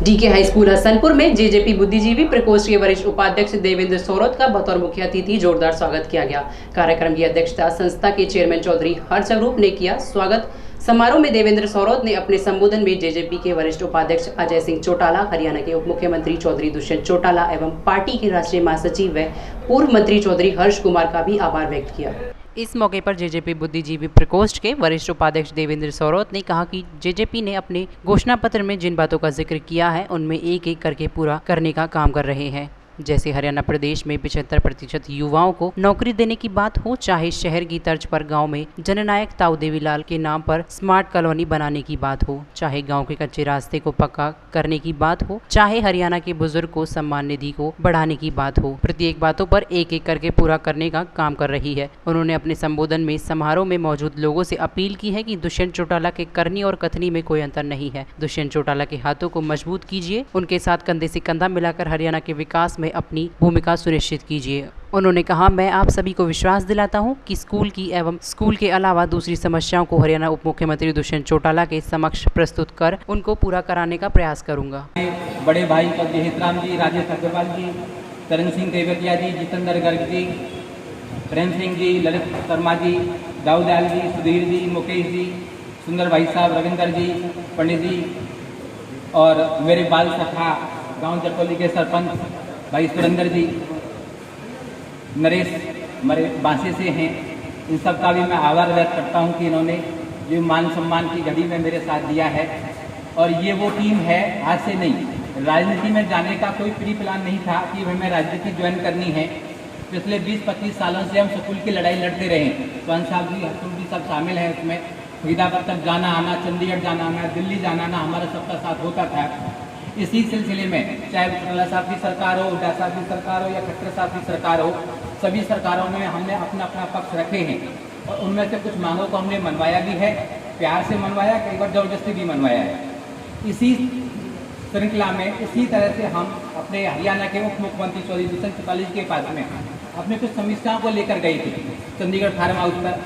DK high school Hasanpur में JJP बुद्धिजीवी प्रकोष्ठ के वरिष्ठ उपाध्यक्ष देवेंद्र सोरत का बतौर मुख्य अतिथि जोरदार स्वागत किया गया। कार्यक्रम की अध्यक्षता संस्था के चेयरमैन चौधरी हर्षरूप ने किया। स्वागत समारोह में देवेंद्र सोरत ने अपने संबोधन में जेजेपी के वरिष्ठ उपाध्यक्ष अजय सिंह चौटाला, हरियाणा के उप मुख्यमंत्री चौधरी दुष्यंत चौटाला एवं पार्टी के राष्ट्रीय महासचिव व पूर्व मंत्री चौधरी हर्ष कुमार का भी आभार व्यक्त किया। इस मौके पर जेजेपी बुद्धिजीवी प्रकोष्ठ के वरिष्ठ उपाध्यक्ष देवेंद्र सोरत ने कहा कि जेजेपी ने अपने घोषणा पत्र में जिन बातों का जिक्र किया है उनमें एक एक करके पूरा करने का काम कर रहे हैं। जैसे हरियाणा प्रदेश में 75% युवाओं को नौकरी देने की बात हो, चाहे शहर की तर्ज पर गांव में जननायक ताऊ देवीलाल के नाम पर स्मार्ट कॉलोनी बनाने की बात हो, चाहे गांव के कच्चे रास्ते को पक्का करने की बात हो, चाहे हरियाणा के बुजुर्ग को सम्मान निधि को बढ़ाने की बात हो, प्रत्येक बातों पर एक एक करके पूरा करने का काम कर रही है। उन्होंने अपने संबोधन में समारोह में मौजूद लोगों से अपील की है कि दुष्यंत चौटाला के करनी और कथनी में कोई अंतर नहीं है। दुष्यंत चौटाला के हाथों को मजबूत कीजिए, उनके साथ कंधे से कंधा मिलाकर हरियाणा के विकास में अपनी भूमिका सुनिश्चित कीजिए। उन्होंने कहा, मैं आप सभी को विश्वास दिलाता हूं कि स्कूल की एवं स्कूल के अलावा दूसरी समस्याओं को हरियाणा उप मुख्यमंत्री दुष्यंत चौटाला के समक्ष प्रस्तुत कर उनको पूरा कराने का प्रयास करूंगा। बड़े भाई हितराम जी, राजेश अग्रवाल जी, करण सिंह देवतिया जी, जितेंद्र गर्ग जी, प्रेम सिंह जी, ललित शर्मा जी, दाऊदयाल जी, सुधीर जी, मुकेश जी, सुंदर भाई साहब, रविंदर जी, पंडित जी और मेरे बाल सखा गाँव जटोली के सरपंच भाई सुरेंद्र जी, नरेश मेरे बांसे से हैं, इन सब का भी मैं आभार व्यक्त करता हूं कि इन्होंने जो मान सम्मान की घड़ी में मेरे साथ दिया है। और ये वो टीम है, आज से नहीं, राजनीति में जाने का कोई प्री प्लान नहीं था कि हमें राजनीति ज्वाइन करनी है। पिछले 20-25 सालों से हम स्कूल की लड़ाई लड़ते रहे। स्वान साहब जी, हरसुल जी सब शामिल हैं उसमें। फरीदाबाद तक जाना आना, चंडीगढ़ जाना आना, दिल्ली जाना आना हमारा सबका साथ होता था। इसी सिलसिले में चाहे चौटाला साहब की सरकार हो, हुड्डा साहब की सरकार हो या खट्टर साहब की सरकार हो, सभी सरकारों में हमने अपना अपना पक्ष रखे हैं और उनमें से कुछ मांगों को हमने मनवाया भी है, प्यार से मनवाया, कई बार जबरदस्ती भी मनवाया है। इसी श्रृंखला में इसी तरह से हम अपने हरियाणा के उप मुख्यमंत्री चौधरी दुष्यंत चौटाला के पास में अपने कुछ समस्याओं को लेकर गए थे। चंडीगढ़ फार्म हाउस पर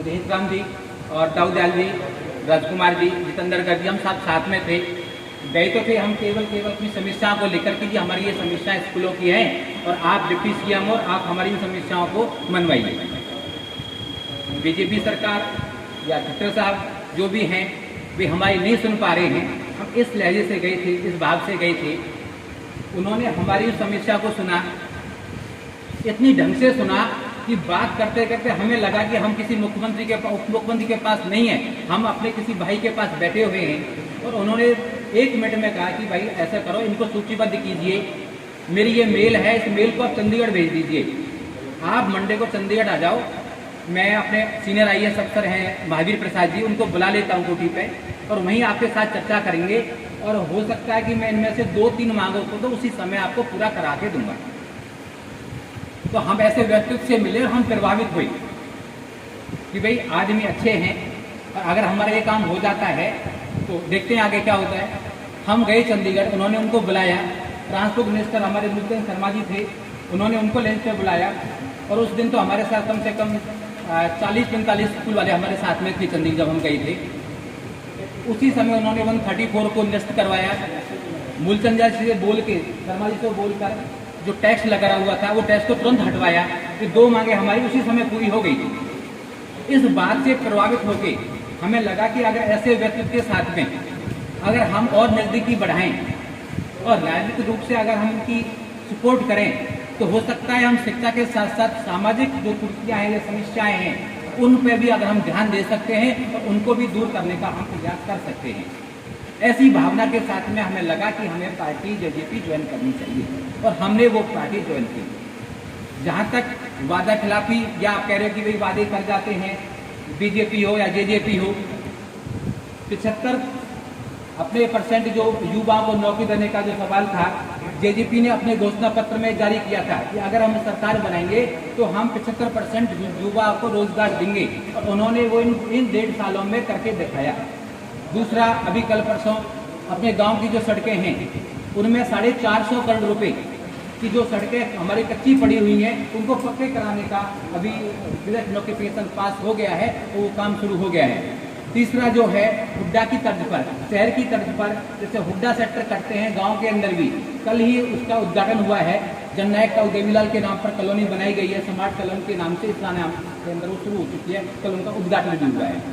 हितराम जी और दाऊदयाल जी, राजकुमार जी, जितेंद्र गर्ग जी, हम सब साथ में थे। गए तो थे हम केवल अपनी समस्याओं को लेकर के, हमारी ये समस्याएं स्कूलों की हैं और आप डिप्टी सीएम और आप हमारी इन समस्याओं को मनवाइए। बीजेपी सरकार या खट्टर साहब जो भी हैं वे हमारी नहीं सुन पा रहे हैं। हम इस लहजे से गए थे, इस भाव से गए थे। उन्होंने हमारी समस्या को सुना, इतनी ढंग से सुना कि बात करते करते हमें लगा कि हम किसी मुख्यमंत्री के उप मुख्यमंत्री के पास नहीं है, हम अपने किसी भाई के पास बैठे हुए हैं। और उन्होंने 1 मिनट में कहा कि भाई ऐसा करो, इनको सूचीबद्ध कीजिए, मेरी ये मेल है, इस मेल को आप चंडीगढ़ भेज दीजिए। आप मंडे को चंडीगढ़ आ जाओ, मैं अपने सीनियर IAS अफसर हैं महावीर प्रसाद जी, उनको बुला लेता हूँ कोठी पे और वहीं आपके साथ चर्चा करेंगे और हो सकता है कि मैं इनमें से 2-3 मांगों को तो उसी समय आपको पूरा करा के दूंगा। तो हम ऐसे व्यक्तित्व से मिले और हम प्रभावित हुए कि भाई आदमी अच्छे हैं और अगर हमारा ये काम हो जाता है तो देखते हैं आगे क्या होता है। हम गए चंडीगढ़, उन्होंने उनको बुलाया। ट्रांसपोर्ट मिनिस्टर हमारे जितेंद्र शर्मा जी थे, उन्होंने उनको लंच पे बुलाया और उस दिन तो हमारे साथ कम से कम 40-45 स्कूल वाले हमारे साथ में थे चंडीगढ़ जब हम गए थे। उसी समय उन्होंने 134 को निरस्त करवाया। मूलचंद जी से बोल के, शर्मा जी से बोलकर जो टैक्स लगा हुआ था वो टैक्स को तुरंत हटवाया। कि 2 मांगे हमारी उसी समय पूरी हो गई थी। इस बात से प्रभावित होकर हमें लगा कि अगर ऐसे व्यक्तित्व के साथ में अगर हम और नज़दीकी बढ़ाएं और राजनीतिक रूप से अगर हम उनकी सपोर्ट करें तो हो सकता है हम शिक्षा के साथ साथ सामाजिक जो त्रुटियाँ हैं या समस्याएं हैं उन पर भी अगर हम ध्यान दे सकते हैं और उनको भी दूर करने का हम प्रयास कर सकते हैं। ऐसी भावना के साथ में हमें लगा कि हमें पार्टी जेजेपी ज्वाइन करनी चाहिए और हमने वो पार्टी ज्वाइन की। जहाँ तक वादा खिलाफी या आप कह रहे हो कि भाई वादे कर जाते हैं, बीजेपी हो या जेजेपी हो, 75% जो युवाओं को नौकरी देने का जो सवाल था, जेजेपी ने अपने घोषणा पत्र में जारी किया था कि अगर हम सरकार बनाएंगे तो हम 75% युवाओं को रोजगार देंगे और उन्होंने वो इन 1.5 सालों में करके दिखाया। दूसरा, अभी कल परसों अपने गांव की जो सड़कें हैं उनमें 450 करोड़ रुपए की जो सड़कें हमारी कच्ची पड़ी हुई हैं उनको पक्के कराने का अभी नोटिफिकेशन पास हो गया है, वो काम शुरू हो गया है। तीसरा जो है हुड्डा की तर्ज पर, शहर की तर्ज पर जैसे हुड्डा सेक्टर करते हैं गांव के अंदर भी, कल ही उसका उद्घाटन हुआ है। जननायक का उदयवीलाल के नाम पर कॉलोनी बनाई गई है, स्मार्ट कॉलोनी के नाम से, इस नाम के अंदर वो शुरू हो चुकी है, कल उनका उद्घाटन भी हुआ है।